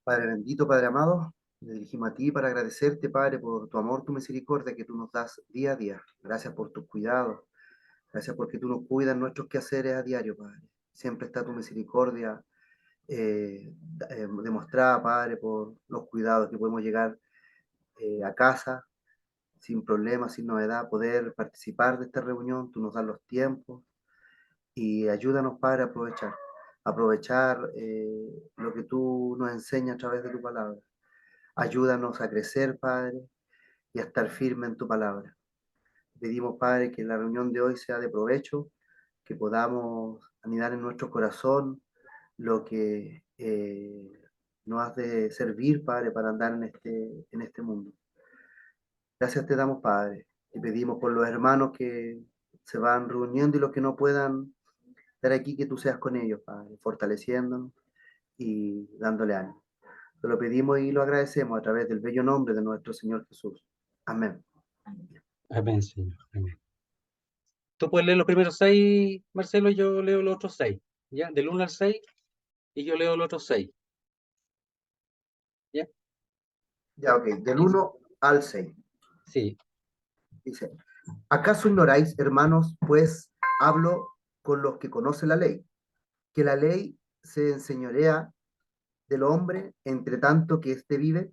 Padre bendito, Padre amado, me dirigimos a ti para agradecerte, Padre, por tu amor, tu misericordia que tú nos das día a día. Gracias por tus cuidados, gracias porque tú nos cuidas en nuestros quehaceres a diario, Padre. Siempre está tu misericordia demostrada, Padre, por los cuidados que podemos llegar a casa sin problemas, sin novedad, poder participar de esta reunión. Tú nos das los tiempos y ayúdanos, Padre, a aprovechar lo que tú nos enseñas a través de tu palabra. Ayúdanos a crecer, Padre, y a estar firme en tu palabra. Pedimos, Padre, que la reunión de hoy sea de provecho, que podamos anidar en nuestro corazón lo que nos has de servir, Padre, para andar en este mundo. Gracias te damos, Padre, y pedimos por los hermanos que se van reuniendo y los que no puedan estar aquí, que tú seas con ellos, Padre, fortaleciéndonos y dándole ánimo. Te lo pedimos y lo agradecemos a través del bello nombre de nuestro Señor Jesús. Amén. Amén, Señor. Amén. Tú puedes leer los primeros 6, Marcelo, y yo leo los otros 6. ¿Ya? Del 1 al 6, y yo leo los otros 6. ¿Ya? Ya, ok, del Dice, 1 al 6. sí. Dice, ¿acaso ignoráis, hermanos, pues hablo con los que conocen la ley, que la ley se enseñorea del hombre entre tanto que éste vive?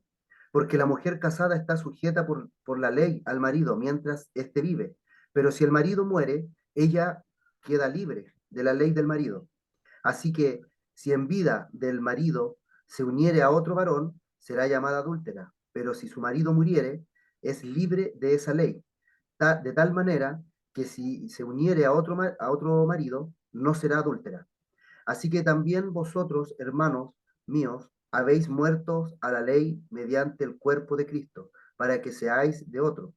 Porque la mujer casada está sujeta por la ley al marido mientras éste vive. Pero si el marido muere, ella queda libre de la ley del marido. Así que si en vida del marido se uniere a otro varón, será llamada adúltera. Pero si su marido muriere, es libre de esa ley. De tal manera que si se uniere a otro marido, no será adúltera. Así que también vosotros, hermanos míos, habéis muertos a la ley mediante el cuerpo de Cristo, para que seáis de otro,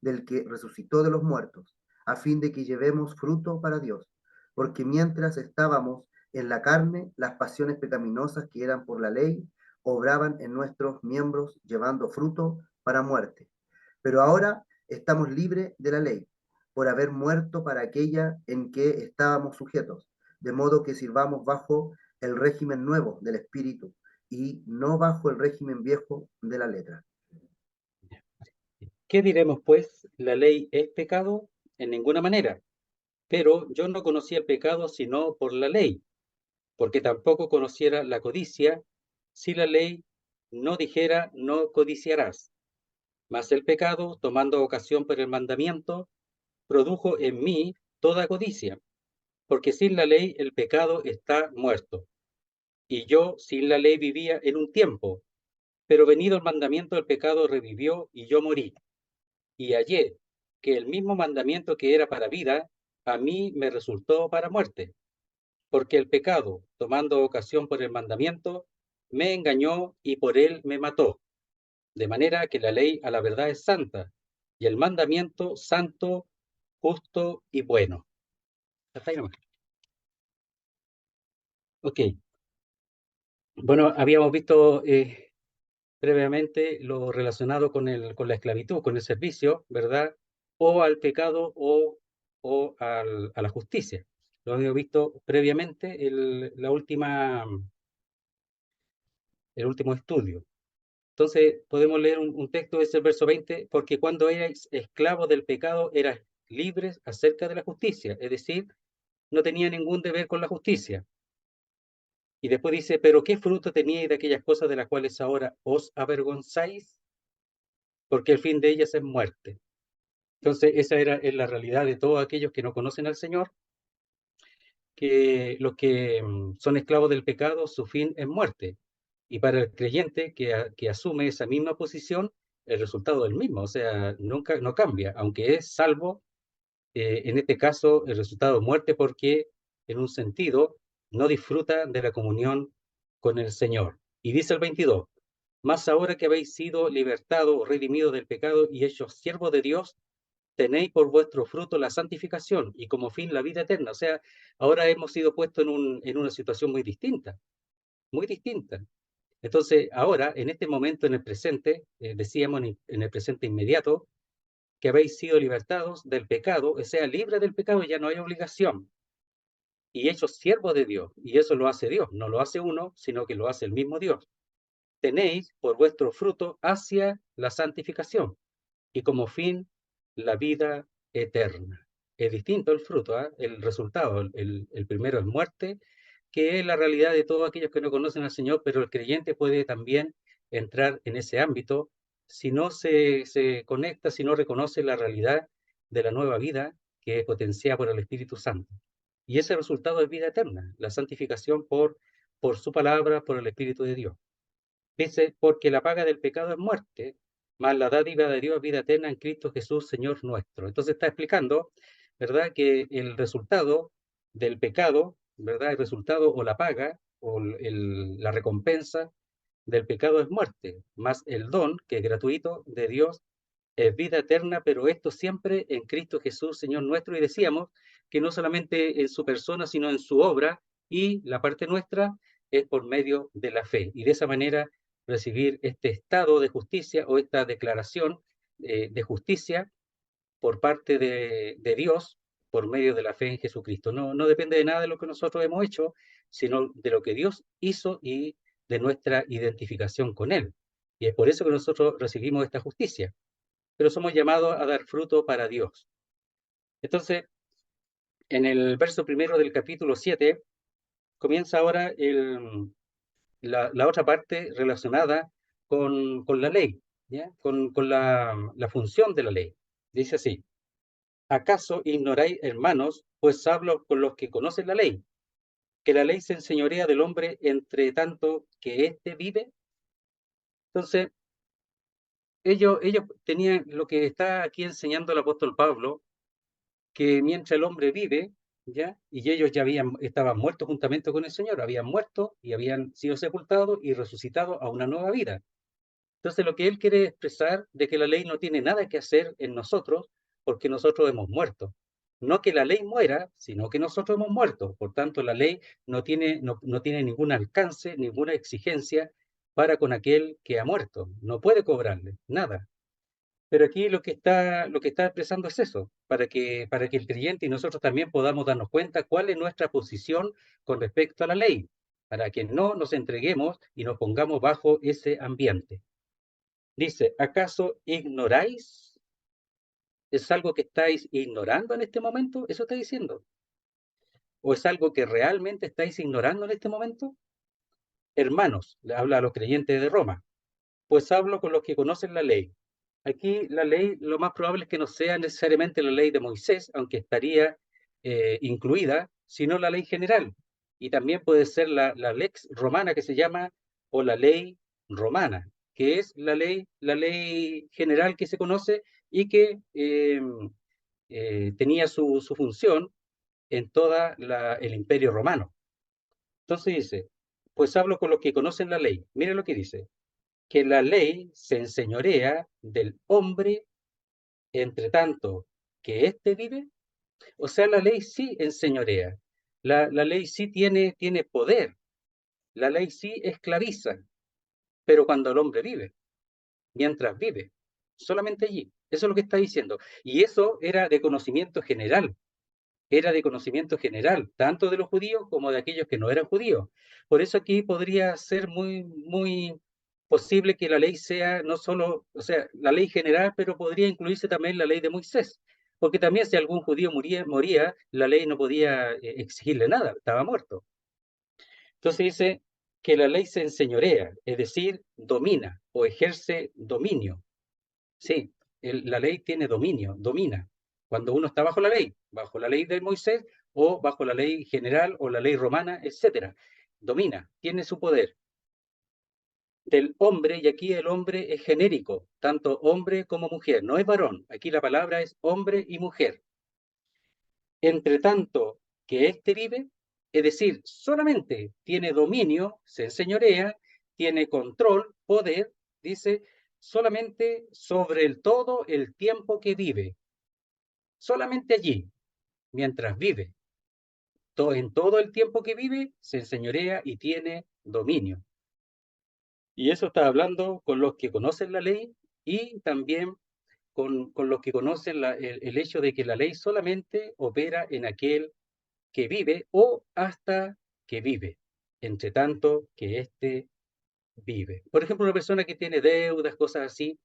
del que resucitó de los muertos, a fin de que llevemos fruto para Dios. Porque mientras estábamos en la carne, las pasiones pecaminosas que eran por la ley obraban en nuestros miembros, llevando fruto para muerte. Pero ahora estamos libres de la ley, por haber muerto para aquella en que estábamos sujetos, de modo que sirvamos bajo el régimen nuevo del Espíritu y no bajo el régimen viejo de la letra. ¿Qué diremos, pues? ¿La ley es pecado? En ninguna manera. Pero yo no conocía el pecado sino por la ley, porque tampoco conociera la codicia si la ley no dijera no codiciarás. Mas el pecado, tomando ocasión por el mandamiento, produjo en mí toda codicia, porque sin la ley el pecado está muerto. Y yo sin la ley vivía en un tiempo, pero venido el mandamiento el pecado revivió y yo morí. Y hallé que el mismo mandamiento que era para vida, a mí me resultó para muerte, porque el pecado, tomando ocasión por el mandamiento, me engañó y por él me mató. De manera que la ley a la verdad es santa, y el mandamiento santo, justo y bueno. Hasta ahí nomás. Ok. Bueno, habíamos visto previamente lo relacionado con la esclavitud, con el servicio, ¿verdad? O al pecado o a la justicia. Lo habíamos visto previamente el último estudio. Entonces, podemos leer un texto, es el verso 20, porque cuando erais esclavos del pecado, eras libres acerca de la justicia, es decir, no tenía ningún deber con la justicia. Y después dice, pero ¿qué fruto teníais de aquellas cosas de las cuales ahora os avergonzáis? Porque el fin de ellas es muerte. Entonces, es la realidad de todos aquellos que no conocen al Señor, que los que son esclavos del pecado, su fin es muerte. Y para el creyente que asume esa misma posición, el resultado es el mismo, o sea, nunca no cambia, aunque es salvo, en este caso el resultado es muerte porque en un sentido no disfruta de la comunión con el Señor. Y dice el 22, más ahora que habéis sido libertados, redimidos del pecado y hechos siervos de Dios, tenéis por vuestro fruto la santificación y como fin la vida eterna. O sea, ahora hemos sido puestos en una situación muy distinta, muy distinta. Entonces, ahora, en este momento, en el presente, decíamos en el presente inmediato, que habéis sido libertados del pecado, o sea, libres del pecado, ya no hay obligación, y hechos siervos de Dios, y eso lo hace Dios, no lo hace uno, sino que lo hace el mismo Dios. tenéis por vuestro fruto hacia la santificación y como fin la vida eterna. Es distinto el fruto, ¿eh? El resultado. El primero es muerte, que es la realidad de todos aquellos que no conocen al Señor, pero el creyente puede también entrar en ese ámbito si no se conecta, si no reconoce la realidad de la nueva vida que es potenciada por el Espíritu Santo. Y ese resultado es vida eterna, la santificación por su palabra, por el Espíritu de Dios. Dice, porque la paga del pecado es muerte, mas la dádiva de Dios es vida eterna en Cristo Jesús, Señor nuestro. Entonces está explicando, ¿verdad?, que el resultado del pecado, ¿verdad?, el resultado o la paga o la recompensa del pecado es muerte, más el don, que es gratuito, de Dios es vida eterna, pero esto siempre en Cristo Jesús, Señor nuestro. Y decíamos que no solamente en su persona, sino en su obra, y la parte nuestra es por medio de la fe. Y de esa manera recibir este estado de justicia o esta declaración de justicia por parte de Dios por medio de la fe en Jesucristo. No, no depende de nada de lo que nosotros hemos hecho, sino de lo que Dios hizo y de nuestra identificación con Él. Y es por eso que nosotros recibimos esta justicia, pero somos llamados a dar fruto para Dios. Entonces, en el verso primero del capítulo 7, comienza ahora la otra parte relacionada con la ley, ¿ya? Con la función de la ley. Dice así, ¿acaso ignoráis, hermanos, pues hablo con los que conocen la ley, que la ley se enseñorea del hombre entre tanto que éste vive? Entonces, ellos tenían lo que está aquí enseñando el apóstol Pablo, que mientras el hombre vive, ¿ya? Y ellos ya estaban muertos juntamente con el Señor, habían muerto y habían sido sepultados y resucitados a una nueva vida. Entonces, lo que él quiere expresar de que la ley no tiene nada que hacer en nosotros porque nosotros hemos muerto. No que la ley muera, sino que nosotros hemos muerto. Por tanto, la ley no tiene ningún alcance, ninguna exigencia para con aquel que ha muerto. No puede cobrarle nada. Pero aquí lo que está expresando es eso, para que el creyente y nosotros también podamos darnos cuenta cuál es nuestra posición con respecto a la ley, para que no nos entreguemos y nos pongamos bajo ese ambiente. Dice, ¿acaso ignoráis? ¿Es algo que estáis ignorando en este momento? ¿Eso está diciendo? ¿O es algo que realmente estáis ignorando en este momento? Hermanos, le habla a los creyentes de Roma, pues hablo con los que conocen la ley. Aquí la ley, lo más probable es que no sea necesariamente la ley de Moisés, aunque estaría incluida, sino la ley general. Y también puede ser la lex romana que se llama, o la ley romana, que es la ley general que se conoce y que tenía su función en todo el imperio romano. Entonces dice, pues hablo con los que conocen la ley. Mire lo que dice, que la ley se enseñorea del hombre entre tanto que éste vive. O sea, la ley sí enseñorea, la ley sí tiene poder, la ley sí esclaviza, pero cuando el hombre vive, mientras vive, solamente allí. Eso es lo que está diciendo. Y eso era de conocimiento general, tanto de los judíos como de aquellos que no eran judíos. Por eso aquí podría ser muy, muy posible que la ley sea no solo, o sea, la ley general, pero podría incluirse también la ley de Moisés, porque también si algún judío moría, la ley no podía exigirle nada, estaba muerto. Entonces dice que la ley se enseñorea, es decir, domina o ejerce dominio. Sí, la ley tiene dominio, domina. Cuando uno está bajo la ley de Moisés o bajo la ley general o la ley romana, etcétera, domina, tiene su poder. Del hombre, y aquí el hombre es genérico, tanto hombre como mujer, no es varón, aquí la palabra es hombre y mujer. Entre tanto que éste vive, es decir, solamente tiene dominio, se enseñorea, tiene control, poder, dice, solamente sobre todo el tiempo que vive, solamente allí, mientras vive. En todo el tiempo que vive, se enseñorea y tiene dominio. Y eso está hablando con los que conocen la ley y también con los que conocen el hecho de que la ley solamente opera en aquel que vive o hasta que vive, entre tanto que éste vive. Por ejemplo, una persona que tiene deudas, cosas así,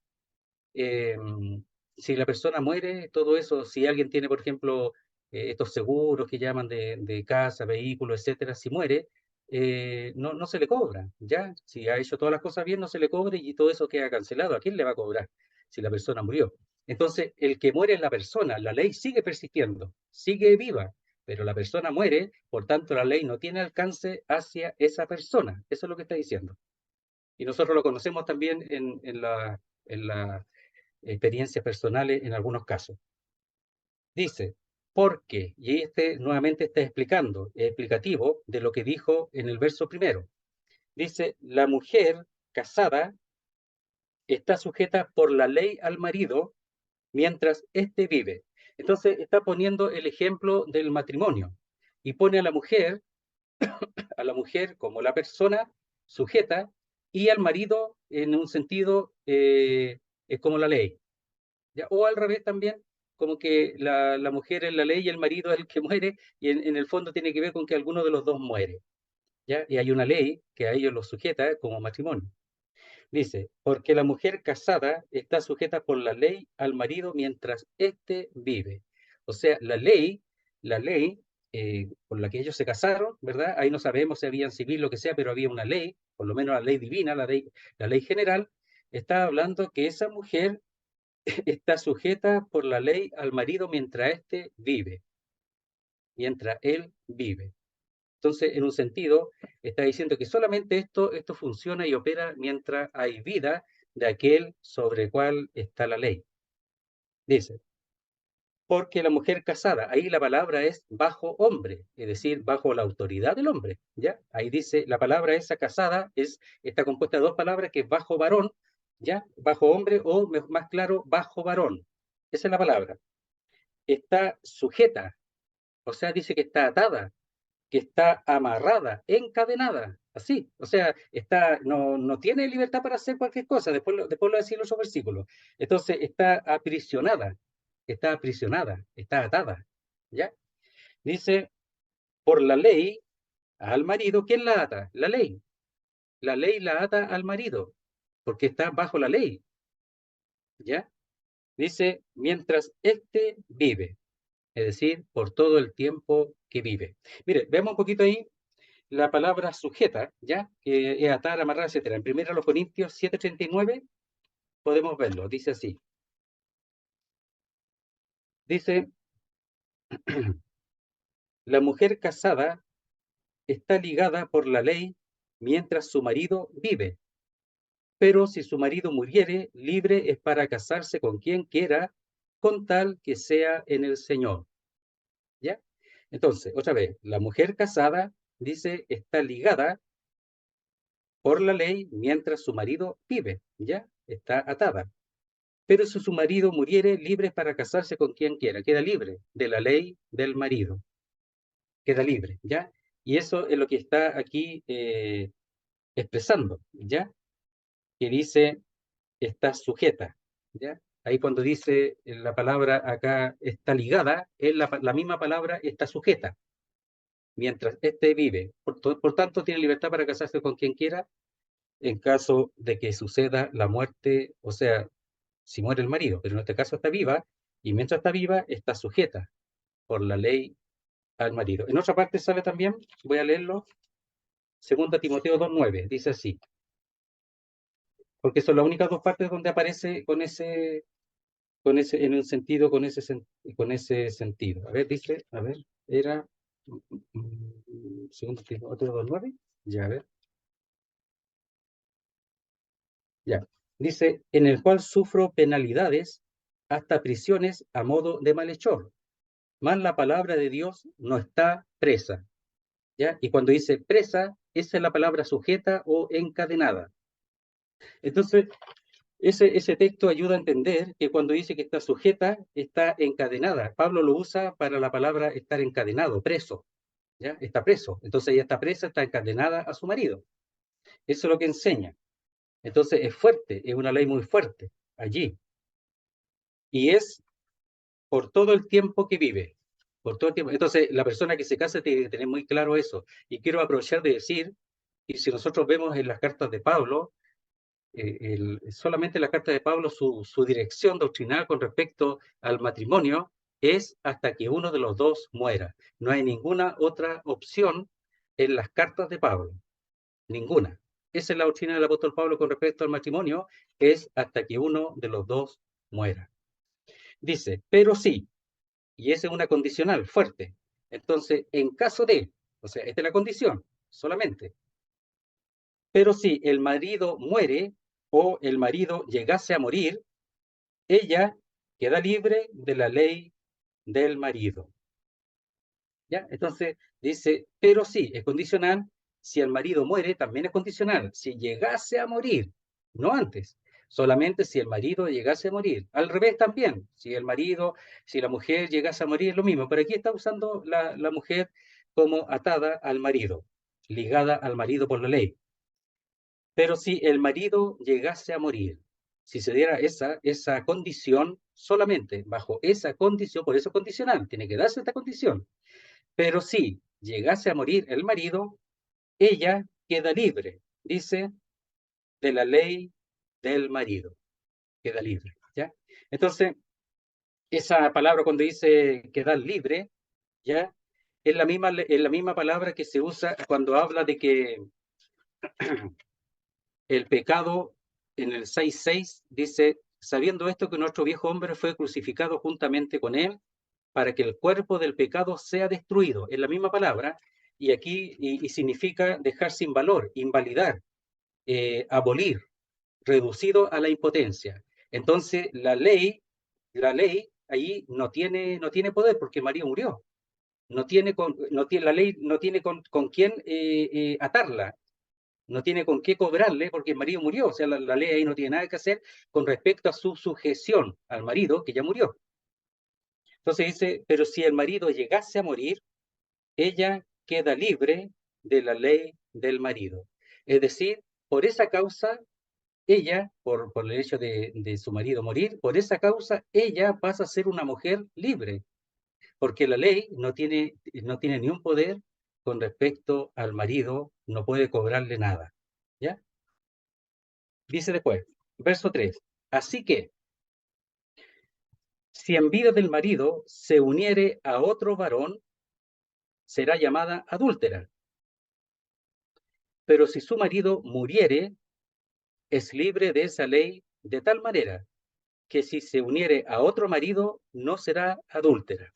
eh, si la persona muere, todo eso, si alguien tiene, por ejemplo, estos seguros que llaman de casa, vehículo, etcétera, si muere, no se le cobra, ¿ya? Si ha hecho todas las cosas bien, no se le cobre y todo eso queda cancelado. ¿A quién le va a cobrar si la persona murió? Entonces, el que muere es la persona, la ley sigue persistiendo, sigue viva, pero la persona muere, por tanto la ley no tiene alcance hacia esa persona. Eso es lo que está diciendo. Y nosotros lo conocemos también en la experiencias personales en algunos casos. Dice, porque, y este nuevamente está explicando, es explicativo de lo que dijo en el verso primero. Dice, la mujer casada está sujeta por la ley al marido mientras éste vive. Entonces está poniendo el ejemplo del matrimonio y pone a la mujer como la persona sujeta y al marido en un sentido es como la ley. ¿Ya? O al revés también, como que la mujer es la ley y el marido es el que muere, y en el fondo tiene que ver con que alguno de los dos muere, ¿ya? Y hay una ley que a ellos los sujeta como matrimonio. Dice, porque la mujer casada está sujeta por la ley al marido mientras éste vive. O sea, la ley por la que ellos se casaron, ¿verdad? Ahí no sabemos si había civil, lo que sea, pero había una ley, por lo menos la ley divina, la ley general, está hablando que esa mujer está sujeta por la ley al marido mientras éste vive, mientras él vive. Entonces, en un sentido, está diciendo que solamente esto funciona y opera mientras hay vida de aquel sobre el cual está la ley. Dice, porque la mujer casada, ahí la palabra es bajo hombre, es decir, bajo la autoridad del hombre, ¿ya? Ahí dice, la palabra esa casada está compuesta de dos palabras que es bajo varón, ¿ya? Bajo hombre o, más claro, bajo varón. Esa es la palabra. Está sujeta, o sea, dice que está atada, que está amarrada, encadenada, así, o sea, no tiene libertad para hacer cualquier cosa, después lo decir los versículos. Entonces, está aprisionada, está atada, ¿ya? Dice, por la ley, al marido, ¿quién la ata? La ley la ata al marido, porque está bajo la ley, ¿ya? Dice, mientras éste vive, es decir, por todo el tiempo que vive. Mire, veamos un poquito ahí la palabra sujeta, ¿ya? Que es atar, amarrar, etcétera. En 1 Corintios 7:39 podemos verlo, dice así. Dice, la mujer casada está ligada por la ley mientras su marido vive, pero si su marido muriere, libre es para casarse con quien quiera, con tal que sea en el Señor, ¿ya? Entonces, otra vez, la mujer casada, dice, está ligada por la ley mientras su marido vive, ¿ya? Está atada. Pero si su marido muriere, libre para casarse con quien quiera, queda libre de la ley del marido, queda libre, ¿ya? Y eso es lo que está aquí expresando, ¿ya? Que dice, está sujeta, ¿ya? Ahí cuando dice la palabra acá está ligada, es la misma palabra está sujeta, mientras éste vive. Por tanto, tiene libertad para casarse con quien quiera en caso de que suceda la muerte, o sea, si muere el marido, pero en este caso está viva, y mientras está viva, está sujeta por la ley al marido. En otra parte sale también, voy a leerlo, 2 Timoteo 2:9, dice así, porque son las únicas dos partes donde aparece en un sentido, con ese sentido. A ver, dice, a ver, era 2 Timoteo 2:9, ya, a ver, ya. Dice, en el cual sufro penalidades hasta prisiones a modo de malhechor, mas la palabra de Dios no está presa, ¿ya? Y cuando dice presa, esa es la palabra sujeta o encadenada. Entonces, ese texto ayuda a entender que cuando dice que está sujeta, está encadenada. Pablo lo usa para la palabra estar encadenado, preso, ¿ya? Está preso. Entonces ella está presa, está encadenada a su marido. Eso es lo que enseña. Entonces es fuerte, es una ley muy fuerte allí. Y es por todo el tiempo que vive. Por todo el tiempo. Entonces la persona que se casa tiene que tener muy claro eso. Y quiero aprovechar de decir Y si nosotros vemos en las cartas de Pablo, solamente la carta de Pablo, su dirección doctrinal con respecto al matrimonio es hasta que uno de los dos muera. No hay ninguna otra opción en las cartas de Pablo, ninguna. Esa es la doctrina del apóstol Pablo con respecto al matrimonio, es hasta que uno de los dos muera. Dice, pero sí, y esa es una condicional fuerte. Entonces, en caso de, o sea, esta es la condición, solamente. Pero si el marido muere o el marido llegase a morir, ella queda libre de la ley del marido. ¿Ya? Entonces dice, pero sí, es condicional. Si el marido muere, también es condicional. Si llegase a morir, no antes, solamente si el marido llegase a morir. Al revés también, si el marido, si la mujer llegase a morir, lo mismo. Pero aquí está usando la mujer como atada al marido, ligada al marido por la ley. Pero si el marido llegase a morir, si se diera esa condición, solamente bajo esa condición, por eso condicional, tiene que darse esta condición. Pero si llegase a morir el marido, ella queda libre, dice, de la ley del marido. Queda libre, ¿ya? Entonces, esa palabra cuando dice quedar libre, ¿ya? Es la misma palabra que se usa cuando habla de que el pecado en el 6:6 dice, sabiendo esto que nuestro viejo hombre fue crucificado juntamente con él, para que el cuerpo del pecado sea destruido. Es la misma palabra, y aquí y significa dejar sin valor, invalidar, abolir, reducido a la impotencia. Entonces, la ley ahí no tiene poder porque María murió. La ley no tiene con quién atarla, no tiene con qué cobrarle porque el marido murió, o sea, la ley ahí no tiene nada que hacer con respecto a su sujeción al marido que ya murió. Entonces dice, pero si el marido llegase a morir, ella queda libre de la ley del marido. Es decir, por esa causa, ella, por el hecho de su marido morir, por esa causa, ella pasa a ser una mujer libre, porque la ley no tiene ni un poder con respecto al marido, no puede cobrarle nada. ¿Ya? Dice después, verso 3, así que, si en vida del marido se uniere a otro varón, será llamada adúltera. Pero si su marido muriere, es libre de esa ley de tal manera que si se uniere a otro marido, no será adúltera.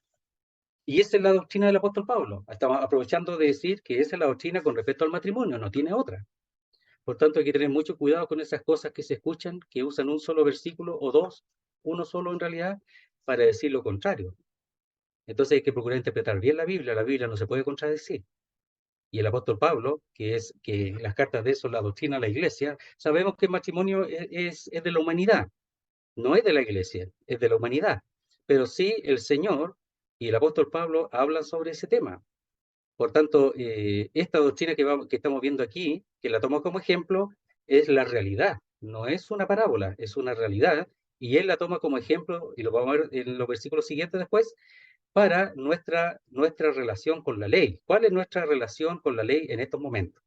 Y esa es la doctrina del apóstol Pablo. Estamos aprovechando de decir que esa es la doctrina con respecto al matrimonio, no tiene otra. Por tanto, hay que tener mucho cuidado con esas cosas que se escuchan, que usan un solo versículo o dos, uno solo en realidad, para decir lo contrario. Entonces hay que procurar interpretar bien la Biblia no se puede contradecir. Y el apóstol Pablo, que es que las cartas de eso, la doctrina de la iglesia, sabemos que el matrimonio es de la humanidad, no es de la iglesia, es de la humanidad. Pero sí el Señor y el apóstol Pablo hablan sobre ese tema. Por tanto, esta doctrina que estamos viendo aquí, que la tomo como ejemplo, es la realidad, no es una parábola, es una realidad, y él la toma como ejemplo, y lo vamos a ver en los versículos siguientes después, para nuestra relación con la ley. ¿Cuál es nuestra relación con la ley en estos momentos?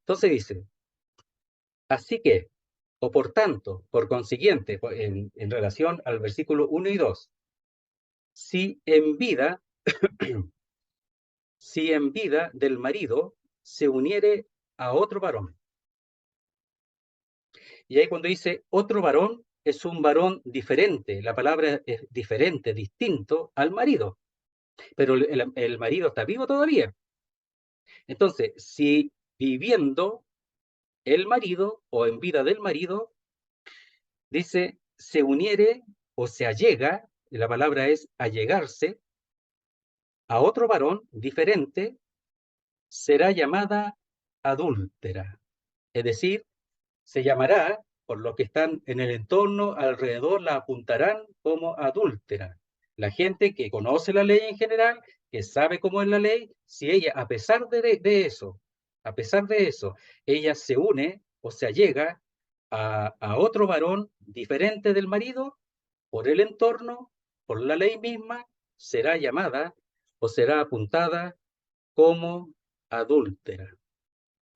Entonces dice, así que, o por tanto, por consiguiente, en relación al versículo 1 y 2, si en vida, si en vida del marido se uniere a otro varón. Y ahí cuando dice otro varón, es un varón diferente, la palabra es diferente, distinto al marido, pero el marido está vivo todavía. Entonces, si viviendo el marido o en vida del marido, dice, se uniere o se allega, y la palabra es allegarse, a otro varón diferente, será llamada adúltera. Es decir, se llamará, por los que están en el entorno alrededor, la apuntarán como adúltera. La gente que conoce la ley en general, que sabe cómo es la ley, si ella, a pesar de eso, ella se une o se allega a otro varón diferente del marido, por el entorno, por la ley misma, será llamada o será apuntada como adúltera.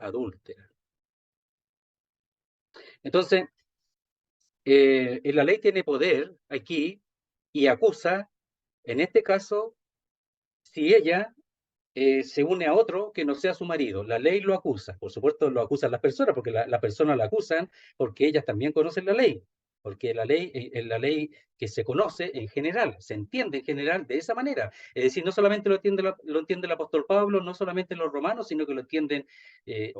adúltera. Entonces, la ley tiene poder aquí y acusa, en este caso, si ella se une a otro que no sea su marido. La ley lo acusa. Por supuesto, lo acusan las personas, porque la persona la acusan porque ellas también conocen la ley. Porque la ley es la ley que se conoce en general, se entiende en general de esa manera. Es decir, no solamente lo entiende el apóstol Pablo, no solamente los romanos, sino que lo entienden, en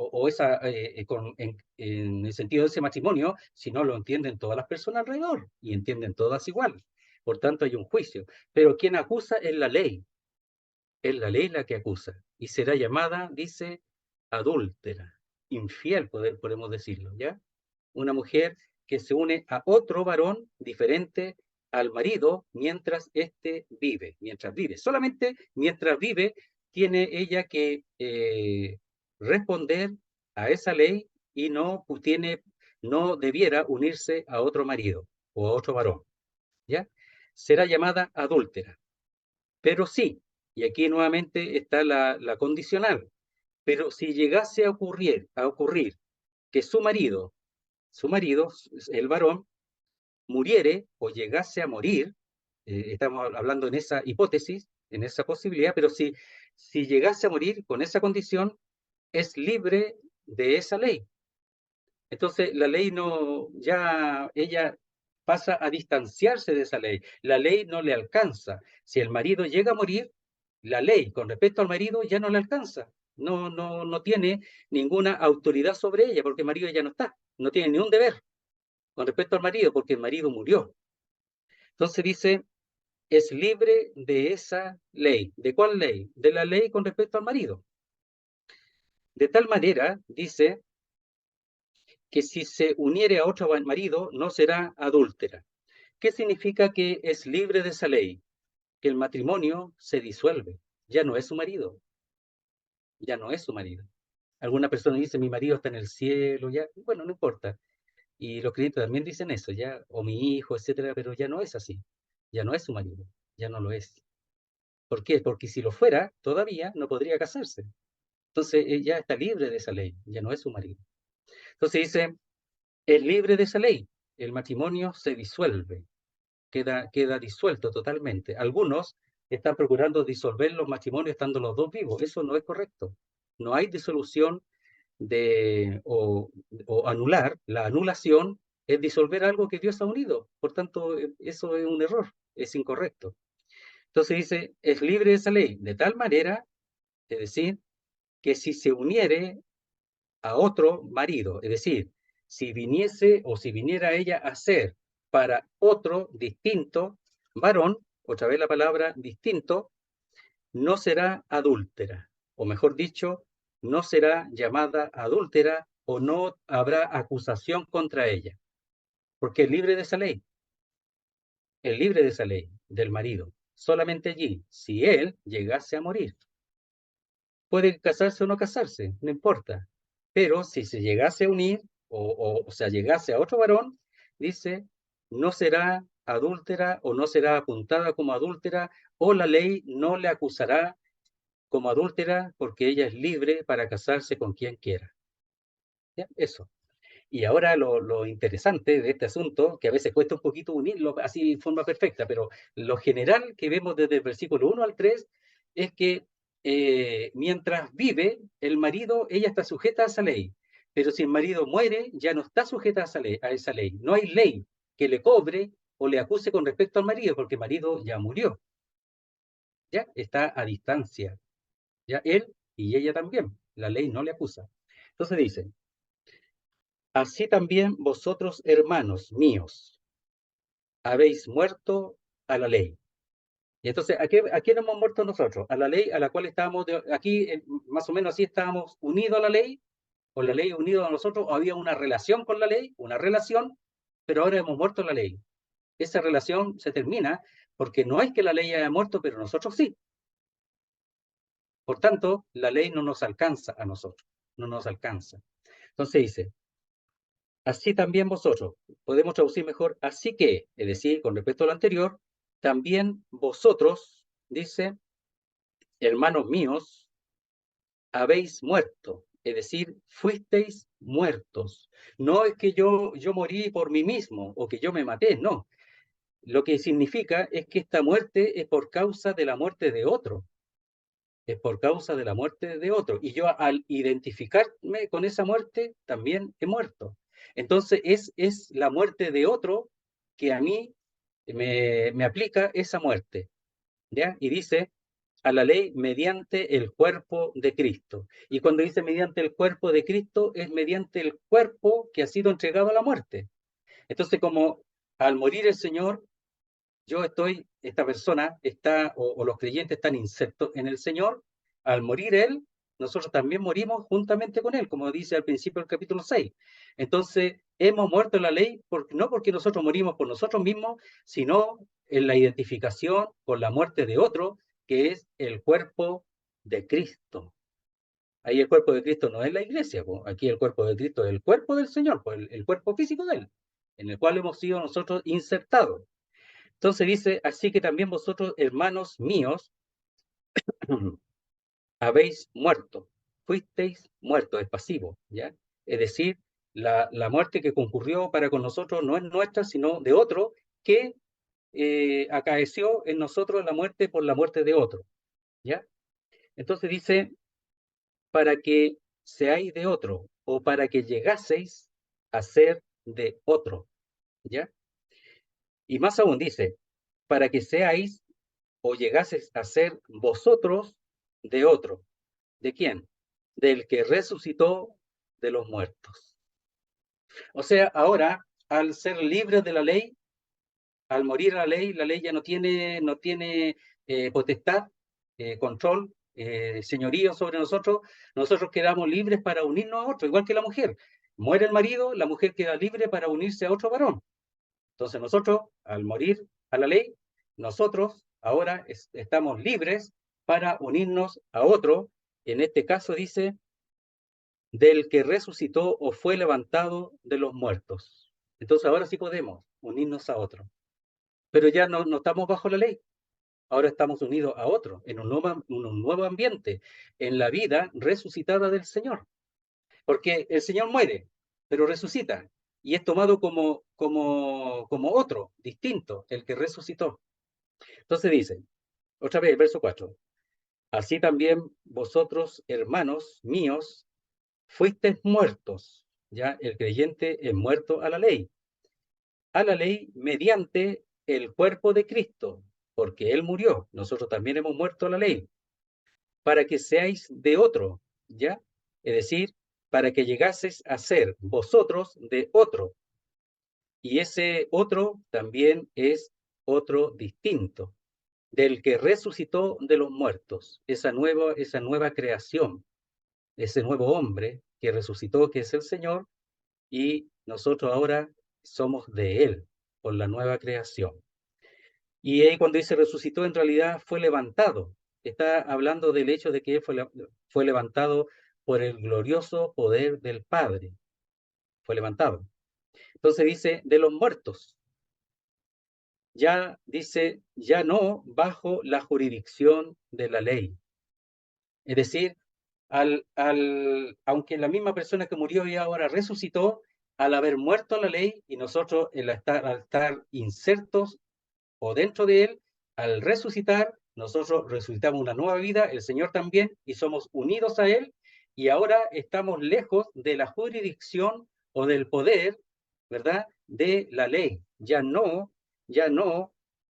el sentido de ese matrimonio, sino lo entienden todas las personas alrededor y entienden todas igual. Por tanto, hay un juicio. Pero quien acusa es la ley. Es la ley la que acusa y será llamada, dice, adúltera, infiel, podemos decirlo, ¿ya? Una mujer que se une a otro varón diferente al marido mientras éste vive, mientras vive. Solamente mientras vive tiene ella que responder a esa ley y no debiera unirse a otro marido o a otro varón, ¿ya? Será llamada adúltera. Pero sí, y aquí nuevamente está la condicional, pero si llegase a ocurrir que su marido, el varón, muriere o llegase a morir, estamos hablando en esa hipótesis, en esa posibilidad, pero si llegase a morir con esa condición, es libre de esa ley. Entonces la ley no, ya ella pasa a distanciarse de esa ley. La ley no le alcanza. Si el marido llega a morir, la ley con respecto al marido ya no le alcanza. No tiene ninguna autoridad sobre ella porque el marido ya no está. No tiene ni un deber con respecto al marido porque el marido murió. Entonces dice, es libre de esa ley. ¿De cuál ley? De la ley con respecto al marido. De tal manera, dice, que si se uniere a otro marido no será adúltera. ¿Qué significa que es libre de esa ley? Que el matrimonio se disuelve, ya no es su marido, ya no es su marido. Alguna persona dice, mi marido está en el cielo, ya, bueno, no importa. Y los creyentes también dicen eso, ya, o mi hijo, etcétera, pero ya no es así, ya no es su marido, ya no lo es. ¿Por qué? Porque si lo fuera, todavía no podría casarse. Entonces, ya está libre de esa ley, ya no es su marido. Entonces dice, es libre de esa ley, el matrimonio se disuelve, queda disuelto totalmente. Algunos están procurando disolver los matrimonios estando los dos vivos. Eso no es correcto. No hay disolución o anular. La anulación es disolver algo que Dios ha unido. Por tanto, eso es un error, es incorrecto. Entonces dice, es libre de esa ley, de tal manera, es decir, que si se uniere a otro marido, es decir, si viniese o si viniera ella a ser para otro distinto varón, otra vez la palabra distinto, no será adúltera, o mejor dicho, no será llamada adúltera o no habrá acusación contra ella, porque es libre de esa ley, es libre de esa ley del marido. Solamente allí, si él llegase a morir. Puede casarse o no casarse, no importa. Pero si se llegase a unir, o sea, llegase a otro varón, dice, no será adúltera o no será apuntada como adúltera, o la ley no le acusará como adúltera porque ella es libre para casarse con quien quiera. ¿Ya? Eso. Y ahora lo interesante de este asunto, que a veces cuesta un poquito unirlo así en forma perfecta, pero lo general que vemos desde el versículo 1 al 3 es que mientras vive el marido, ella está sujeta a esa ley. Pero si el marido muere, ya no está sujeta a esa ley. No hay ley que le cobre o le acuse con respecto al marido, porque el marido ya murió. Ya está a distancia. Ya él y ella también. La ley no le acusa. Entonces dice, así también vosotros, hermanos míos, habéis muerto a la ley. Y entonces, ¿a quién hemos muerto nosotros? A la ley a la cual estábamos, aquí más o menos así estábamos unidos a la ley, o la ley unida a nosotros, o había una relación con la ley, una relación, pero ahora hemos muerto a la ley. Esa relación se termina porque no es que la ley haya muerto, pero nosotros sí. Por tanto, la ley no nos alcanza a nosotros, no nos alcanza. Entonces dice, así también vosotros, podemos traducir mejor, así que, es decir, con respecto a lo anterior, también vosotros, dice, hermanos míos, habéis muerto. es decir, fuisteis muertos. No es que yo morí por mí mismo o que yo me maté, no. Lo que significa es que esta muerte es por causa de la muerte de otro, es por causa de la muerte de otro. Y yo al identificarme con esa muerte también he muerto. Entonces es la muerte de otro que a mí me aplica esa muerte. ¿Ya? Y dice a la ley mediante el cuerpo de Cristo. Y cuando dice mediante el cuerpo de Cristo, es mediante el cuerpo que ha sido entregado a la muerte. Entonces, como al morir el Señor, esta persona está, o los creyentes están insertos en el Señor, al morir Él, nosotros también morimos juntamente con Él, como dice al principio del capítulo 6. Entonces, hemos muerto en la ley, no porque nosotros morimos por nosotros mismos, sino en la identificación con la muerte de otro, que es el cuerpo de Cristo. Ahí el cuerpo de Cristo no es la iglesia, po. Aquí el cuerpo de Cristo es el cuerpo del Señor, pues el cuerpo físico de Él, en el cual hemos sido nosotros insertados. Entonces dice, así que también vosotros, hermanos míos, habéis muerto, fuisteis muertos, es pasivo, ¿ya? Es decir, la muerte que concurrió para con nosotros no es nuestra, sino de otro, que acaeció en nosotros la muerte por la muerte de otro, ¿ya? Entonces dice, para que seáis de otro, o para que llegaseis a ser de otro, ¿ya? Y más aún dice, para que seáis o llegases a ser vosotros de otro. ¿De quién? Del que resucitó de los muertos. O sea, ahora, al ser libres de la ley, al morir la ley ya no tiene potestad, control, señorío sobre nosotros. Nosotros quedamos libres para unirnos a otro, igual que la mujer. Muere el marido, la mujer queda libre para unirse a otro varón. Entonces nosotros, al morir a la ley, nosotros ahora estamos libres para unirnos a otro. En este caso dice, del que resucitó o fue levantado de los muertos. Entonces ahora sí podemos unirnos a otro. Pero ya no estamos bajo la ley. Ahora estamos unidos a otro, en un nuevo ambiente, en la vida resucitada del Señor. Porque el Señor muere, pero resucita. Y es tomado como otro, distinto, el que resucitó. Entonces dice, otra vez, el verso 4. Así también vosotros, hermanos míos, fuisteis muertos. Ya el creyente es muerto a la ley mediante el cuerpo de Cristo, porque Él murió. Nosotros también hemos muerto a la ley, para que seáis de otro, ¿ya? Es decir, para que llegaseis a ser vosotros de otro. Y ese otro también es otro distinto, del que resucitó de los muertos, esa nueva creación, ese nuevo hombre que resucitó, que es el Señor, y nosotros ahora somos de Él, por la nueva creación. Y ahí cuando dice resucitó, en realidad fue levantado. Está hablando del hecho de que Él fue levantado por el glorioso poder del Padre. Fue levantado. Entonces dice, de los muertos. Ya dice, ya no bajo la jurisdicción de la ley. Es decir, aunque la misma persona que murió y ahora resucitó, al haber muerto la ley y nosotros al estar insertos o dentro de él, al resucitar, nosotros resucitamos una nueva vida, el Señor también, y somos unidos a Él, y ahora estamos lejos de la jurisdicción o del poder, ¿verdad?, de la ley. Ya no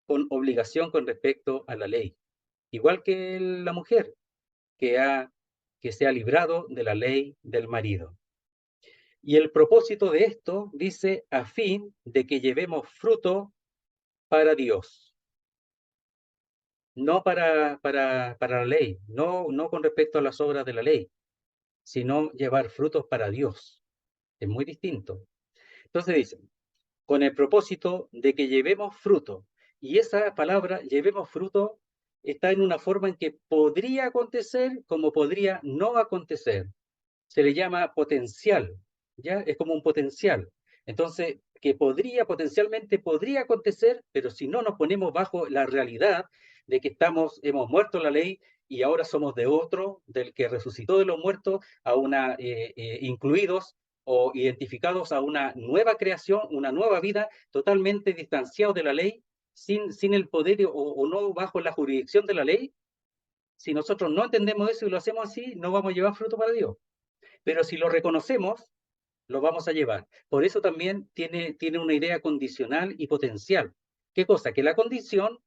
con obligación con respecto a la ley. Igual que la mujer que, que se ha librado de la ley del marido. Y el propósito de esto dice, a fin de que llevemos fruto para Dios. No para la ley, no con respecto a las obras de la ley, sino llevar frutos para Dios. Es muy distinto. Entonces dice, con el propósito de que llevemos fruto. Y esa palabra, llevemos fruto, está en una forma en que podría acontecer como podría no acontecer. Se le llama potencial, ¿ya? Es como un potencial. Entonces, que potencialmente podría acontecer, pero si no nos ponemos bajo la realidad de que hemos muerto la ley y ahora somos de otro, del que resucitó de los muertos, a una, incluidos o identificados a una nueva creación, una nueva vida, totalmente distanciados de la ley, sin el poder o no bajo la jurisdicción de la ley. Si nosotros no entendemos eso y lo hacemos así, no vamos a llevar fruto para Dios. Pero si lo reconocemos, lo vamos a llevar. Por eso también tiene una idea condicional y potencial. ¿Qué cosa? Que la condición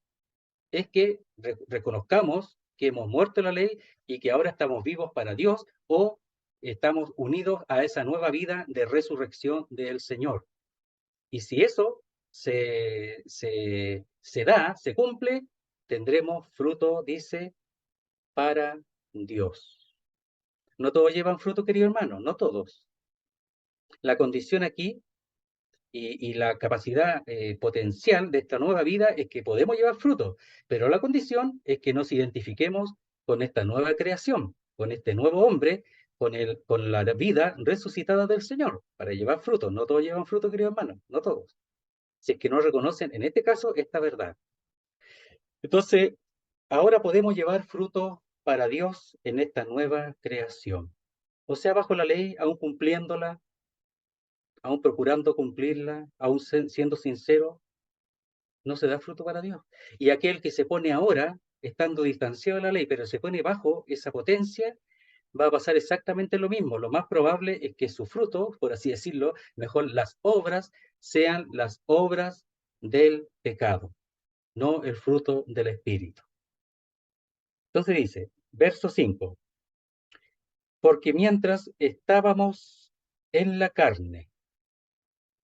es que reconozcamos que hemos muerto en la ley y que ahora estamos vivos para Dios o estamos unidos a esa nueva vida de resurrección del Señor. Y si eso se da, se cumple, tendremos fruto, dice, para Dios. No todos llevan fruto, querido hermano, no todos. La condición aquí y la capacidad potencial de esta nueva vida es que podemos llevar fruto, pero la condición es que nos identifiquemos con esta nueva creación, con este nuevo hombre, con la vida resucitada del Señor, para llevar fruto. No todos llevan fruto, querido hermano, no todos. Si es que no reconocen, en este caso, esta verdad. Entonces, ahora podemos llevar fruto para Dios en esta nueva creación. O sea, bajo la ley, aún cumpliéndola, aún procurando cumplirla, aún siendo sincero, no se da fruto para Dios. Y aquel que se pone ahora, estando distanciado de la ley, pero se pone bajo esa potencia, va a pasar exactamente lo mismo. Lo más probable es que su fruto, por así decirlo, mejor las obras, sean las obras del pecado, no el fruto del Espíritu. Entonces dice, verso 5, porque mientras estábamos en la carne,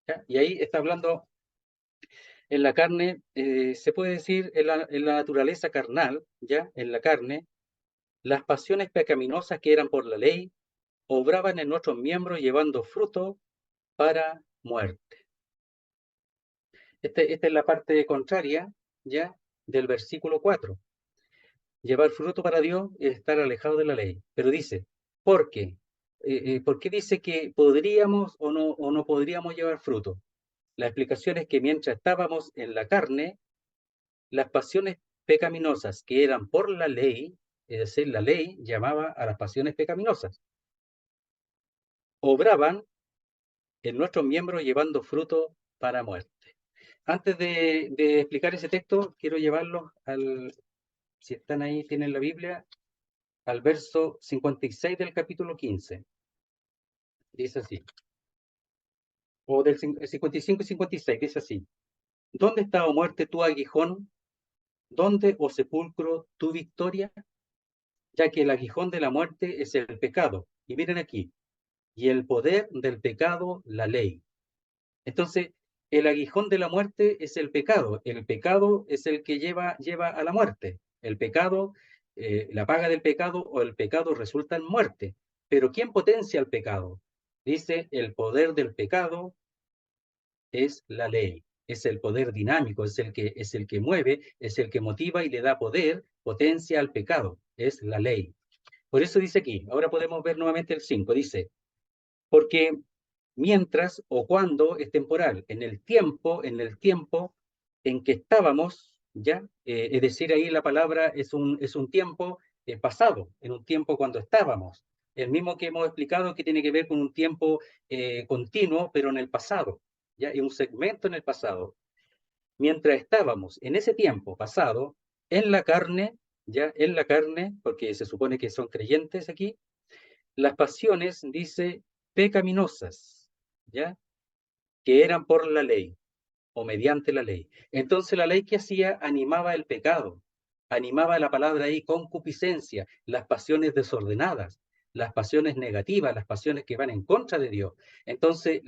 ¿ya? Y ahí está hablando en la carne, se puede decir en la naturaleza carnal, ¿ya? En la carne, las pasiones pecaminosas que eran por la ley obraban en nuestros miembros llevando fruto para muerte. Esta es la parte contraria, ¿ya? Del versículo 4. Llevar fruto para Dios es estar alejado de la ley. Pero dice, ¿por qué? ¿Por qué dice que podríamos o no podríamos llevar fruto? La explicación es que mientras estábamos en la carne, las pasiones pecaminosas que eran por la ley, es decir, la ley llamaba a las pasiones pecaminosas, obraban en nuestros miembros llevando fruto para muerte. Antes de explicar ese texto, quiero llevarlos si están ahí, tienen la Biblia, al verso 56 del capítulo 15. Dice así, o del 55 y 56, dice así. ¿Dónde está, oh muerte, tu aguijón? ¿Dónde, oh sepulcro, tu victoria? Ya que el aguijón de la muerte es el pecado. Y miren aquí, y el poder del pecado, la ley. Entonces, el aguijón de la muerte es el pecado es el que lleva a la muerte. El pecado, la paga del pecado o el pecado resulta en muerte. Pero ¿quién potencia el pecado? Dice, el poder del pecado es la ley, es el poder dinámico, es el que mueve, es el que motiva y le da poder, potencia al pecado, es la ley. Por eso dice aquí, ahora podemos ver nuevamente el 5, dice, porque mientras o cuando es temporal, en el tiempo en que estábamos, ¿ya? Es decir, ahí la palabra es un tiempo pasado, en un tiempo cuando estábamos. El mismo que hemos explicado que tiene que ver con un tiempo continuo, pero en el pasado, ¿ya? Y un segmento en el pasado. Mientras estábamos en ese tiempo pasado, en la carne, ¿ya? En la carne, porque se supone que son creyentes aquí, las pasiones, dice, pecaminosas, ¿ya? Que eran por la ley o mediante la ley. Entonces la ley que hacía animaba el pecado, animaba la palabra ahí concupiscencia, las pasiones desordenadas, las pasiones negativas, las pasiones que van en contra de Dios. Entonces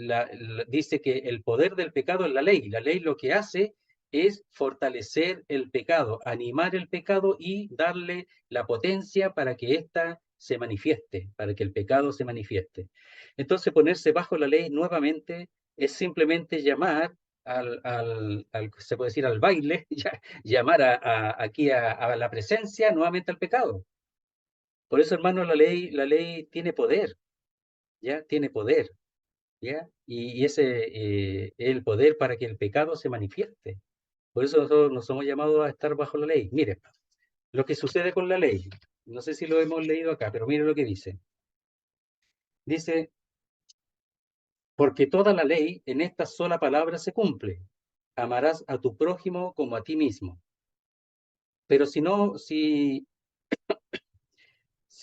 dice que el poder del pecado es la ley lo que hace es fortalecer el pecado, animar el pecado y darle la potencia para que ésta se manifieste, para que el pecado se manifieste. Entonces ponerse bajo la ley nuevamente es simplemente llamar se puede decir al baile, llamar aquí a la presencia nuevamente al pecado. Por eso, hermano, la ley tiene poder, ¿ya? Tiene poder, ¿ya? Y ese es el poder para que el pecado se manifieste. Por eso nosotros no somos llamados a estar bajo la ley. Mire, lo que sucede con la ley. No sé si lo hemos leído acá, pero mire lo que dice. Dice, porque toda la ley en esta sola palabra se cumple. Amarás a tu prójimo como a ti mismo. Pero si no, si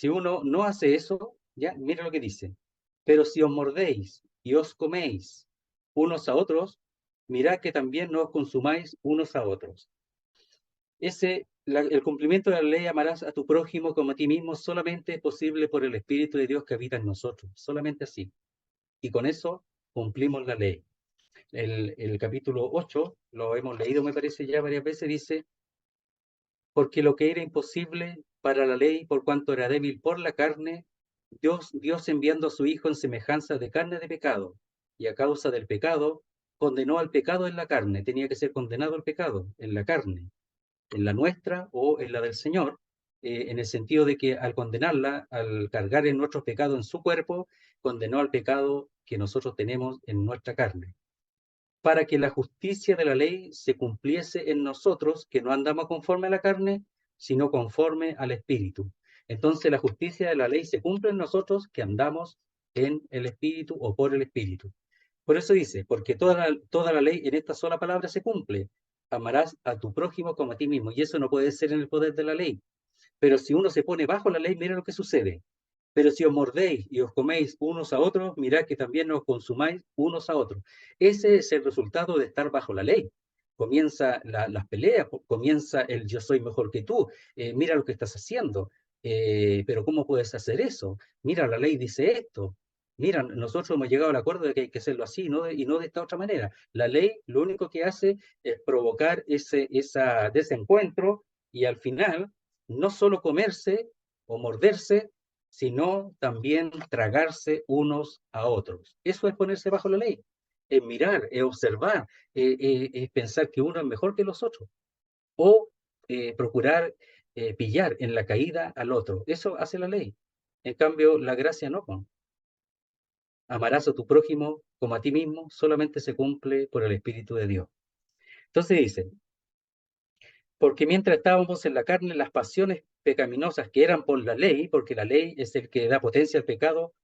uno no hace eso, ya, mire lo que dice. Pero si os mordéis y os coméis unos a otros, mirad que también no os consumáis unos a otros. El cumplimiento de la ley, amarás a tu prójimo como a ti mismo, solamente es posible por el Espíritu de Dios que habita en nosotros. Solamente así. Y con eso cumplimos la ley. El capítulo 8, lo hemos leído, me parece ya varias veces, dice, porque lo que era imposible para la ley, por cuanto era débil por la carne, Dios enviando a su Hijo en semejanza de carne de pecado, y a causa del pecado, condenó al pecado en la carne. Tenía que ser condenado al pecado en la carne, en la nuestra o en la del Señor, en el sentido de que al condenarla, al cargar en nuestros pecados en su cuerpo, condenó al pecado que nosotros tenemos en nuestra carne, para que la justicia de la ley se cumpliese en nosotros, que no andamos conforme a la carne, sino conforme al Espíritu. Entonces la justicia de la ley se cumple en nosotros, que andamos en el Espíritu o por el Espíritu. Por eso dice, porque toda la ley en esta sola palabra se cumple. Amarás a tu prójimo como a ti mismo. Y eso no puede ser en el poder de la ley. Pero si uno se pone bajo la ley, mira lo que sucede. Pero si os mordéis y os coméis unos a otros, mirad que también os consumáis unos a otros. Ese es el resultado de estar bajo la ley. Comienza las peleas, comienza el yo soy mejor que tú, mira lo que estás haciendo, pero ¿cómo puedes hacer eso? Mira, la ley dice esto. Mira, nosotros hemos llegado al acuerdo de que hay que hacerlo así y no de esta otra manera. La ley lo único que hace es provocar ese desencuentro y al final no solo comerse o morderse, sino también tragarse unos a otros. Eso es ponerse bajo la ley, es mirar, es observar, es pensar que uno es mejor que los otros, o procurar pillar en la caída al otro. Eso hace la ley. En cambio, la gracia no. Amarás a tu prójimo como a ti mismo, solamente se cumple por el Espíritu de Dios. Entonces dice, porque mientras estábamos en la carne, las pasiones pecaminosas que eran por la ley, porque la ley es el que da potencia al pecado,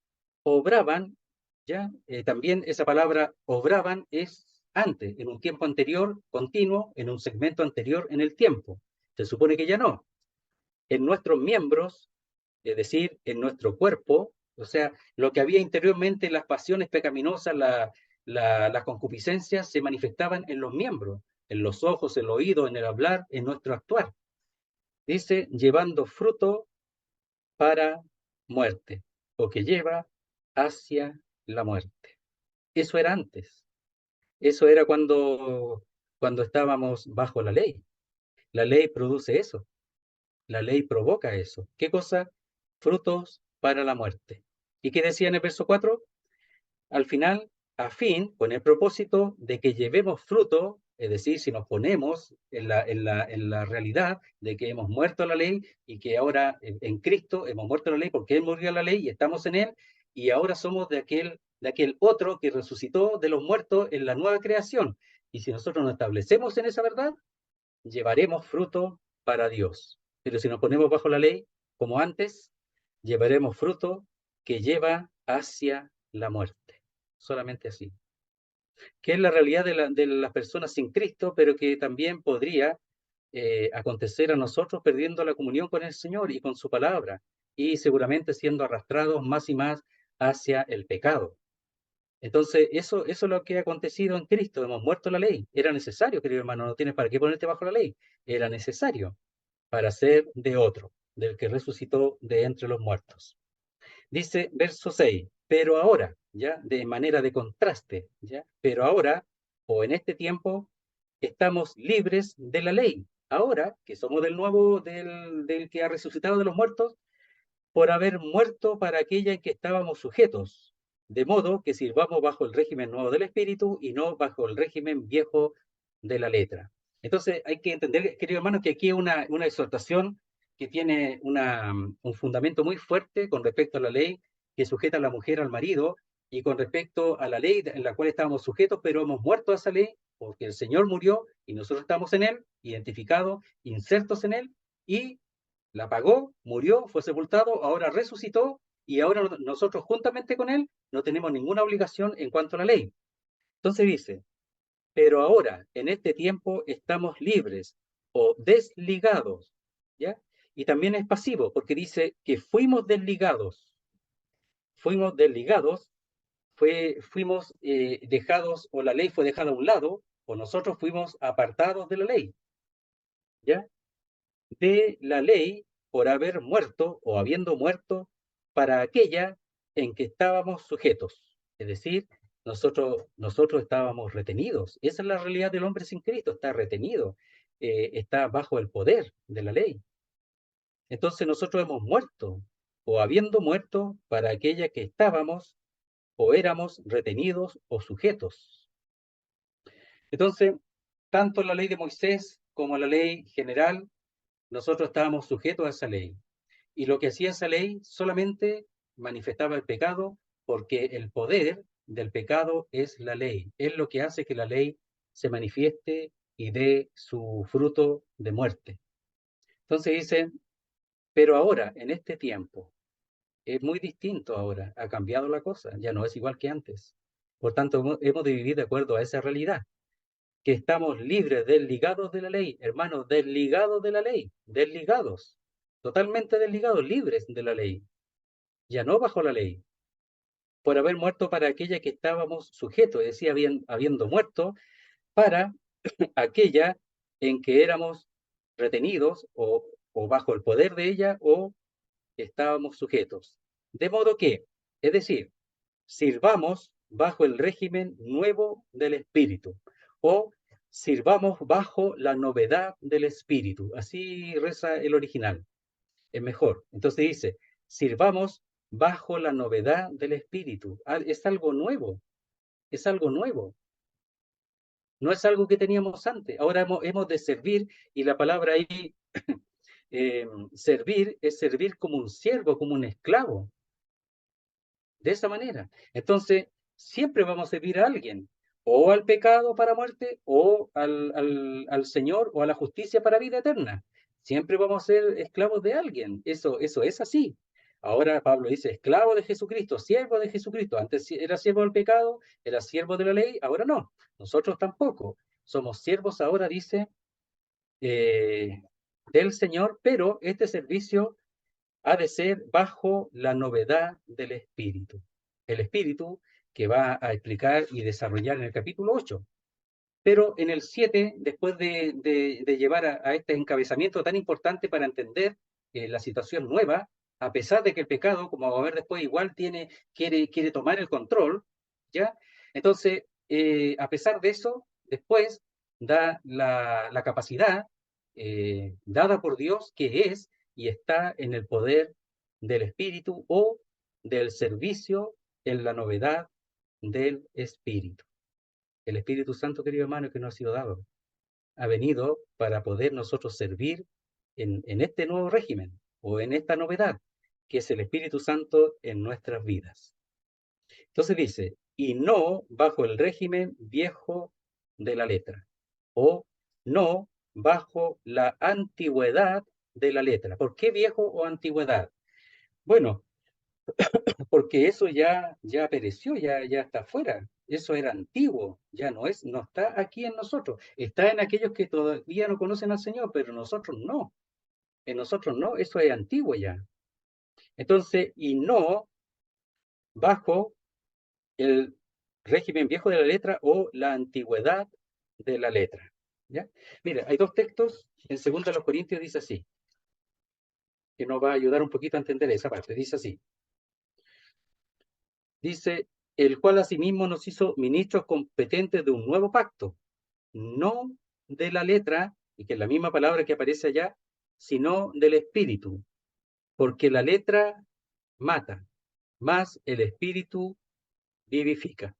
obraban, ¿ya? También esa palabra obraban es antes, en un tiempo anterior, continuo, en un segmento anterior en el tiempo. Se supone que ya no. En nuestros miembros, es decir, en nuestro cuerpo, o sea, lo que había interiormente, las pasiones pecaminosas, las concupiscencias, se manifestaban en los miembros, en los ojos, el oído, en el hablar, en nuestro actuar. Dice, llevando fruto para muerte, o que lleva hacia la muerte. Eso era antes. Eso era cuando estábamos bajo la ley. La ley produce eso. La ley provoca eso. ¿Qué cosa? Frutos para la muerte. ¿Y qué decía en el verso 4? Al final, a fin, con el propósito de que llevemos fruto, es decir, si nos ponemos en la realidad de que hemos muerto a la ley y que ahora en Cristo hemos muerto a la ley porque Él murió a la ley y estamos en Él, y ahora somos de aquel otro que resucitó de los muertos en la nueva creación. Y si nosotros nos establecemos en esa verdad, llevaremos fruto para Dios. Pero si nos ponemos bajo la ley, como antes, llevaremos fruto que lleva hacia la muerte. Solamente así. Que es la realidad de las personas sin Cristo, pero que también podría acontecer a nosotros perdiendo la comunión con el Señor y con su palabra, y seguramente siendo arrastrados más y más hacia el pecado. Entonces, eso es lo que ha acontecido en Cristo. Hemos muerto la ley. Era necesario, querido hermano, no tienes para qué ponerte bajo la ley. Era necesario para ser de otro, del que resucitó de entre los muertos. Dice verso 6, pero ahora, ya, de manera de contraste, ya, pero ahora, o en este tiempo, estamos libres de la ley. Ahora que somos del que ha resucitado de los muertos, por haber muerto para aquella en que estábamos sujetos, de modo que sirvamos bajo el régimen nuevo del espíritu y no bajo el régimen viejo de la letra. Entonces hay que entender, querido hermano, que aquí hay una exhortación que tiene un fundamento muy fuerte con respecto a la ley que sujeta a la mujer al marido y con respecto a la ley en la cual estábamos sujetos, pero hemos muerto a esa ley porque el Señor murió y nosotros estamos en Él, identificados, insertos en Él, y la pagó, murió, fue sepultado, ahora resucitó y ahora nosotros juntamente con él no tenemos ninguna obligación en cuanto a la ley. Entonces dice, pero ahora, en este tiempo, estamos libres o desligados, ¿ya? Y también es pasivo, porque dice que fuimos desligados, fuimos dejados, o la ley fue dejada a un lado, o nosotros fuimos apartados de la ley, ¿ya? De la ley por haber muerto o habiendo muerto para aquella en que estábamos sujetos. Es decir, nosotros estábamos retenidos. Esa es la realidad del hombre sin Cristo, está retenido, está bajo el poder de la ley. Entonces nosotros hemos muerto o habiendo muerto para aquella que estábamos o éramos retenidos o sujetos. Entonces, tanto la ley de Moisés como la ley general, nosotros estábamos sujetos a esa ley. Y lo que hacía esa ley solamente manifestaba el pecado, porque el poder del pecado es la ley. Es lo que hace que la ley se manifieste y dé su fruto de muerte. Entonces dice, pero ahora, en este tiempo, es muy distinto ahora, ha cambiado la cosa, ya no es igual que antes. Por tanto, hemos de vivir de acuerdo a esa realidad, que estamos libres, desligados de la ley, hermanos, desligados de la ley, desligados, totalmente desligados, libres de la ley, ya no bajo la ley, por haber muerto para aquella que estábamos sujetos, es decir, habiendo muerto para aquella en que éramos retenidos o bajo el poder de ella o estábamos sujetos. De modo que, es decir, sirvamos bajo el régimen nuevo del Espíritu o sirvamos bajo la novedad del Espíritu. Así reza el original, es mejor. Entonces dice, sirvamos bajo la novedad del Espíritu. Es algo nuevo, es algo nuevo. No es algo que teníamos antes. Ahora hemos de servir y la palabra ahí, servir, es servir como un siervo, como un esclavo. De esa manera. Entonces, siempre vamos a servir a alguien, o al pecado para muerte, o al Señor, o a la justicia para vida eterna. Siempre vamos a ser esclavos de alguien. Eso es así. Ahora Pablo dice, esclavo de Jesucristo, siervo de Jesucristo. Antes era siervo del pecado, era siervo de la ley, ahora no. Nosotros tampoco. Somos siervos ahora, dice, eh, del Señor, pero este servicio ha de ser bajo la novedad del Espíritu. El Espíritu que va a explicar y desarrollar en el capítulo 8. Pero en el 7, después de llevar a este encabezamiento tan importante para entender la situación nueva, a pesar de que el pecado, como vamos a ver después, igual quiere tomar el control, ¿ya? Entonces, a pesar de eso, después da la capacidad dada por Dios que es y está en el poder del Espíritu o del servicio en la novedad del Espíritu. El Espíritu Santo, querido hermano, que nos ha sido dado, ha venido para poder nosotros servir en este nuevo régimen o en esta novedad, que es el Espíritu Santo en nuestras vidas. Entonces dice, y no bajo el régimen viejo de la letra, o no bajo la antigüedad de la letra. ¿Por qué viejo o antigüedad? Bueno, porque eso ya pereció, ya está fuera. Eso era antiguo, ya no está aquí en nosotros. Está en aquellos que todavía no conocen al Señor, pero nosotros no. En nosotros no, eso es antiguo ya. Entonces, y no bajo el régimen viejo de la letra o la antigüedad de la letra. ¿Ya? Mira, hay dos textos, en 2 Corintios dice así, que nos va a ayudar un poquito a entender esa parte. Dice así, dice, el cual asimismo nos hizo ministros competentes de un nuevo pacto, no de la letra, y que es la misma palabra que aparece allá, sino del espíritu, porque la letra mata, más el espíritu vivifica.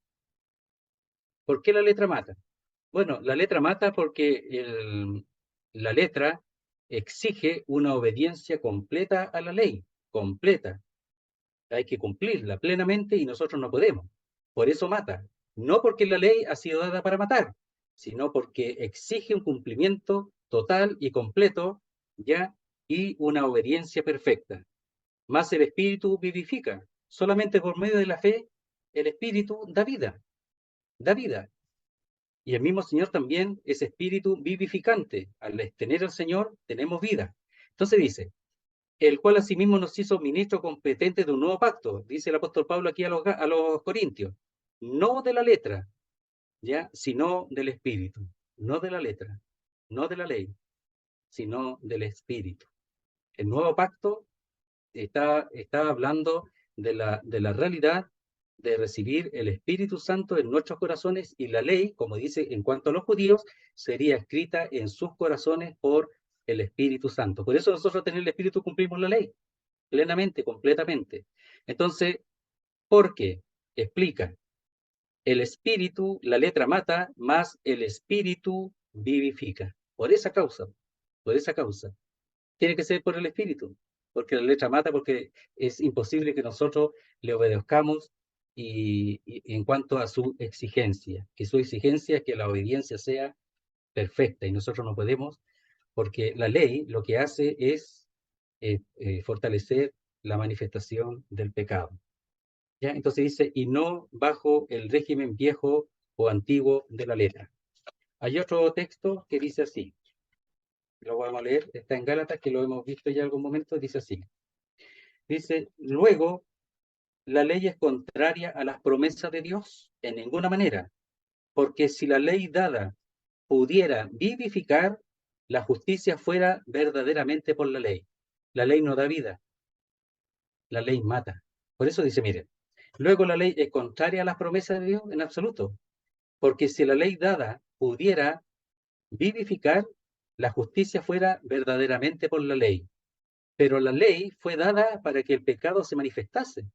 ¿Por qué la letra mata? Bueno, la letra mata porque la letra exige una obediencia completa a la ley, completa. Hay que cumplirla plenamente y nosotros no podemos. Por eso mata. No porque la ley ha sido dada para matar, sino porque exige un cumplimiento total y completo, ya y una obediencia perfecta. Mas el Espíritu vivifica. Solamente por medio de la fe, el Espíritu da vida, da vida. Y el mismo Señor también es Espíritu vivificante. Al tener al Señor, tenemos vida. Entonces dice, el cual asimismo nos hizo ministro competente de un nuevo pacto, dice el apóstol Pablo aquí a los Corintios, no de la letra, ya, sino del Espíritu, no de la letra, no de la ley, sino del Espíritu. El nuevo pacto está hablando de la realidad de recibir el Espíritu Santo en nuestros corazones, y la ley, como dice en cuanto a los judíos, sería escrita en sus corazones por el Espíritu Santo. Por eso nosotros tener el Espíritu cumplimos la ley, plenamente, completamente. Entonces, ¿por qué? Explica, el Espíritu, la letra mata, más el Espíritu vivifica. Por esa causa. Tiene que ser por el Espíritu, porque la letra mata, porque es imposible que nosotros le obedezcamos y en cuanto a su exigencia, que su exigencia es que la obediencia sea perfecta, y nosotros no podemos, porque la ley lo que hace es fortalecer la manifestación del pecado. ¿Ya? Entonces dice, y no bajo el régimen viejo o antiguo de la letra. Hay otro texto que dice así, lo vamos a leer, está en Gálatas, que lo hemos visto ya en algún momento, dice así. Dice, luego, la ley es contraria a las promesas de Dios en ninguna manera, porque si la ley dada pudiera vivificar, la justicia fuera verdaderamente por la ley. La ley no da vida, la ley mata. Por eso dice, miren, luego la ley es contraria a las promesas de Dios en absoluto, porque si la ley dada pudiera vivificar, la justicia fuera verdaderamente por la ley. Pero la ley fue dada para que el pecado se manifestase,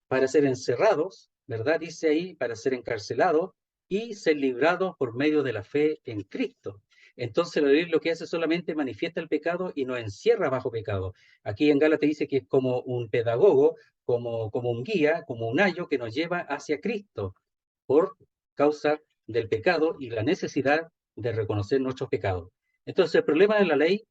para ser encerrados, ¿verdad? Dice ahí, para ser encarcelados y ser librados por medio de la fe en Cristo. Entonces la ley lo que hace solamente manifiesta el pecado y nos encierra bajo pecado. Aquí en Gálatas dice que es como un pedagogo, como un guía, como un ayo que nos lleva hacia Cristo por causa del pecado y la necesidad de reconocer nuestros pecados. Entonces el problema de la ley,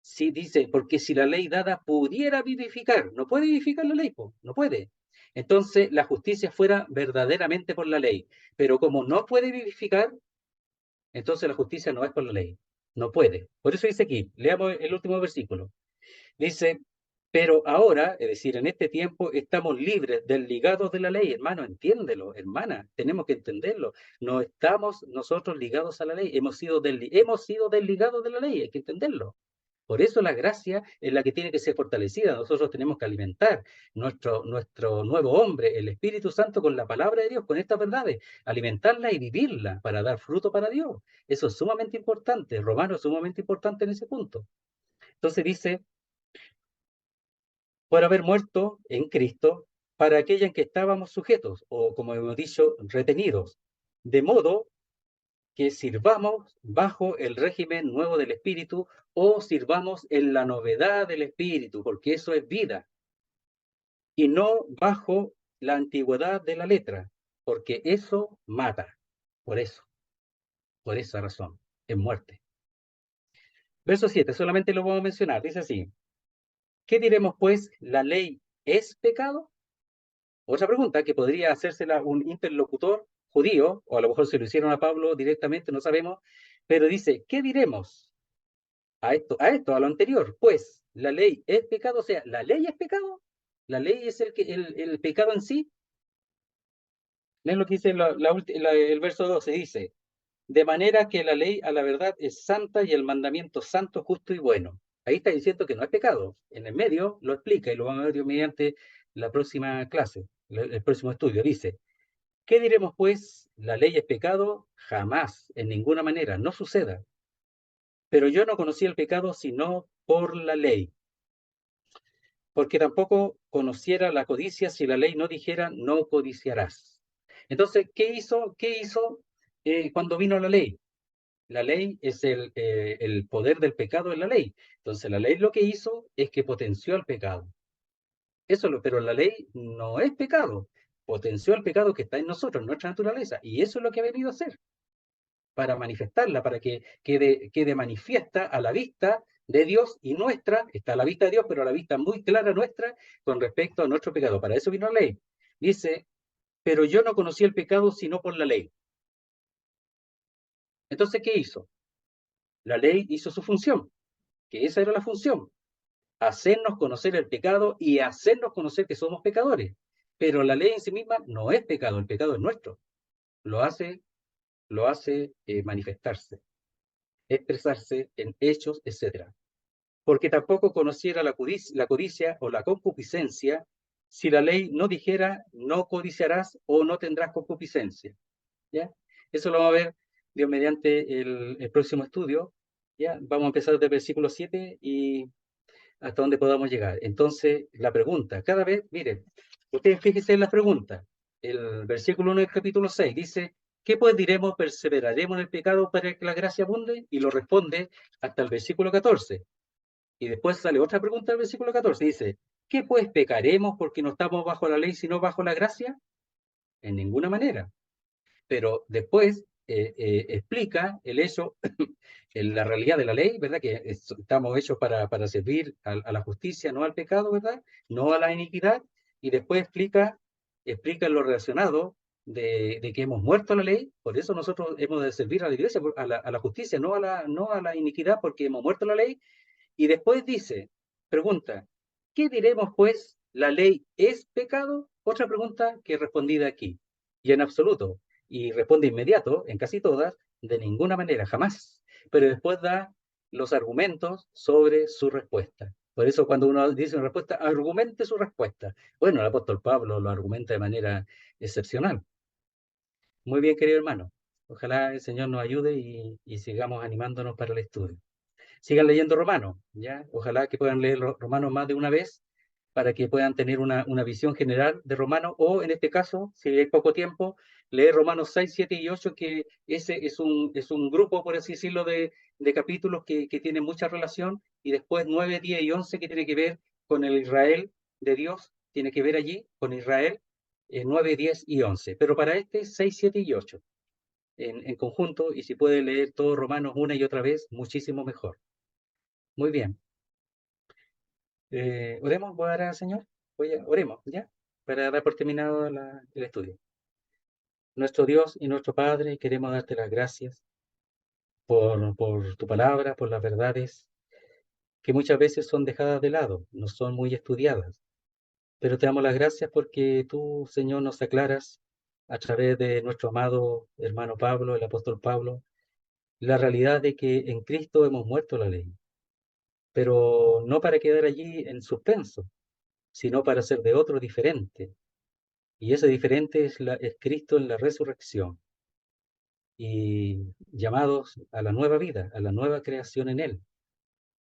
sí dice, porque si la ley dada pudiera vivificar, no puede vivificar la ley, no puede. Entonces la justicia fuera verdaderamente por la ley, pero como no puede vivificar, entonces la justicia no es por la ley, no puede. Por eso dice aquí, leamos el último versículo. Dice, pero ahora, es decir, en este tiempo, estamos libres del ligado de la ley. Hermano, entiéndelo, hermana, tenemos que entenderlo. No estamos nosotros ligados a la ley, hemos sido desligados de la ley, hay que entenderlo. Por eso la gracia es la que tiene que ser fortalecida. Nosotros tenemos que alimentar nuestro nuevo hombre, el Espíritu Santo, con la palabra de Dios, con estas verdades, alimentarla y vivirla para dar fruto para Dios. Eso es sumamente importante. Romano es sumamente importante en ese punto. Entonces dice, por haber muerto en Cristo para aquella en que estábamos sujetos, o como hemos dicho, retenidos, de modo que sirvamos bajo el régimen nuevo del Espíritu, o sirvamos en la novedad del Espíritu, porque eso es vida, y no bajo la antigüedad de la letra, porque eso mata. Por eso, por esa razón, es muerte. Verso 7, solamente lo vamos a mencionar, dice así, ¿qué diremos pues? ¿La ley es pecado? Otra pregunta que podría hacérsela un interlocutor judío, o a lo mejor se lo hicieron a Pablo directamente, no sabemos, pero dice, ¿qué diremos a lo anterior? Pues, ¿la ley es pecado? O sea, ¿la ley es pecado? ¿La ley es el pecado en sí? Leen lo que dice el verso 12, dice, de manera que la ley a la verdad es santa y el mandamiento santo, justo y bueno. Ahí está diciendo que no es pecado. En el medio lo explica y lo vamos a ver mediante la próxima clase, el próximo estudio. Dice, ¿qué diremos pues? ¿La ley es pecado? Jamás, en ninguna manera, no suceda. Pero yo no conocí el pecado sino por la ley, porque tampoco conociera la codicia si la ley no dijera no codiciarás. Entonces, ¿qué hizo cuando vino la ley? La ley es el poder del pecado en la ley. Entonces, la ley lo que hizo es que potenció el pecado. Pero la ley no es pecado. Potenció el pecado que está en nosotros, en nuestra naturaleza. Y eso es lo que ha venido a hacer, para manifestarla, para que quede manifiesta a la vista de Dios y nuestra, está a la vista de Dios, pero a la vista muy clara nuestra con respecto a nuestro pecado. Para eso vino la ley. Dice, pero yo no conocí el pecado sino por la ley. Entonces, ¿qué hizo? La ley hizo su función, que esa era la función, hacernos conocer el pecado y hacernos conocer que somos pecadores. Pero la ley en sí misma no es pecado, el pecado es nuestro. Lo hace, manifestarse, expresarse en hechos, etcétera. Porque tampoco conociera la codicia o la concupiscencia si la ley no dijera no codiciarás o no tendrás concupiscencia. ¿Ya? Eso lo vamos a ver, Dios mediante, el próximo estudio. ¿Ya? Vamos a empezar desde el versículo 7 y hasta donde podamos llegar. Entonces, la pregunta, cada vez, miren, ustedes fíjense en las preguntas. El versículo 1 del capítulo 6 dice, ¿qué pues diremos? ¿Perseveraremos en el pecado para que la gracia abunde? Y lo responde hasta el versículo 14. Y después sale otra pregunta del versículo 14. Dice, ¿qué pues pecaremos porque no estamos bajo la ley, sino bajo la gracia? En ninguna manera. Pero después explica el hecho, en la realidad de la ley, ¿verdad? Que estamos hechos para servir a la justicia, no al pecado, ¿verdad? No a la iniquidad. Y después explica lo relacionado de que hemos muerto a la ley, por eso nosotros hemos de servir a la iglesia, a la justicia, no a la iniquidad, porque hemos muerto a la ley. Y después dice, pregunta, ¿qué diremos pues? ¿La ley es pecado? Otra pregunta que respondida aquí. Y en absoluto. Y responde inmediato, en casi todas, de ninguna manera, jamás. Pero después da los argumentos sobre su respuesta. Por eso cuando uno dice una respuesta, argumente su respuesta. Bueno, el apóstol Pablo lo argumenta de manera excepcional. Muy bien, querido hermano. Ojalá el Señor nos ayude y sigamos animándonos para el estudio. Sigan leyendo Romanos, ¿ya? Ojalá que puedan leer Romanos más de una vez para que puedan tener una visión general de Romanos, o en este caso, si hay poco tiempo, leer Romanos 6, 7 y 8, que ese es un grupo, por así decirlo, de capítulos que tienen mucha relación, y después 9, 10 y 11 que tiene que ver con el Israel de Dios, tiene que ver allí con Israel, 9, 10 y 11. Pero para este, 6, 7 y 8 en conjunto, y si puede leer todo Romanos una y otra vez, muchísimo mejor. Muy bien. Oremos, voy a orar al Señor. Oremos, ¿ya? Para dar por terminado el estudio. Nuestro Dios y nuestro Padre, queremos darte las gracias por tu palabra, por las verdades que muchas veces son dejadas de lado, no son muy estudiadas. Pero te damos las gracias porque tú, Señor, nos aclaras a través de nuestro amado hermano Pablo, el apóstol Pablo, la realidad de que en Cristo hemos muerto la ley, pero no para quedar allí en suspenso, sino para ser de otro diferente. Y ese diferente es Cristo en la resurrección y llamados a la nueva vida, a la nueva creación en Él.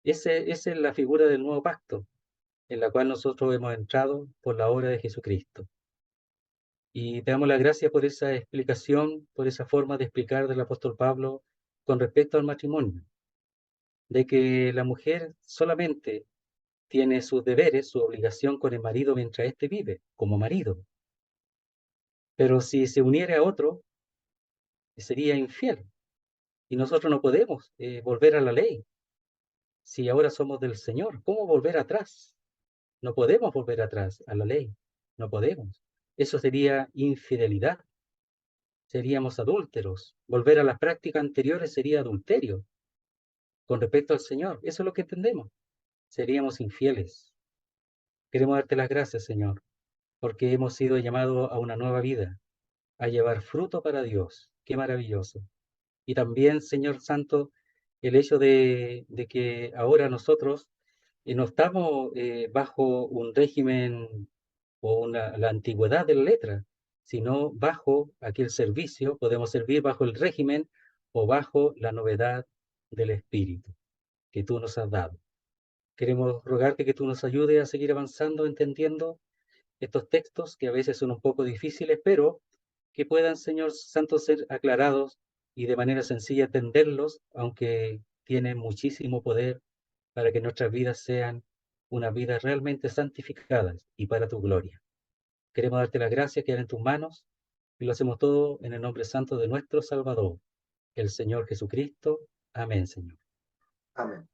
Esa es la figura del nuevo pacto en la cual nosotros hemos entrado por la obra de Jesucristo. Y te damos las gracias por esa explicación, por esa forma de explicar del apóstol Pablo con respecto al matrimonio, de que la mujer solamente tiene sus deberes, su obligación con el marido mientras éste vive, como marido. Pero si se uniere a otro, sería infiel. Y nosotros no podemos volver a la ley. Si ahora somos del Señor, ¿cómo volver atrás? No podemos volver atrás a la ley. No podemos. Eso sería infidelidad. Seríamos adúlteros. Volver a las prácticas anteriores sería adulterio con respecto al Señor. Eso es lo que entendemos. Seríamos infieles. Queremos darte las gracias, Señor, porque hemos sido llamados a una nueva vida, a llevar fruto para Dios. Qué maravilloso. Y también, Señor Santo, el hecho de que ahora nosotros no estamos bajo un régimen o la antigüedad de la letra, sino bajo aquel servicio, podemos servir bajo el régimen o bajo la novedad del Espíritu que tú nos has dado. Queremos rogarte que tú nos ayudes a seguir avanzando, entendiendo estos textos que a veces son un poco difíciles, pero que puedan, Señor Santo, ser aclarados y de manera sencilla entenderlos, aunque tienen muchísimo poder para que nuestras vidas sean unas vidas realmente santificadas y para tu gloria. Queremos darte las gracias, quedar en tus manos, y lo hacemos todo en el nombre santo de nuestro Salvador, el Señor Jesucristo. Amén, Señor. Amén.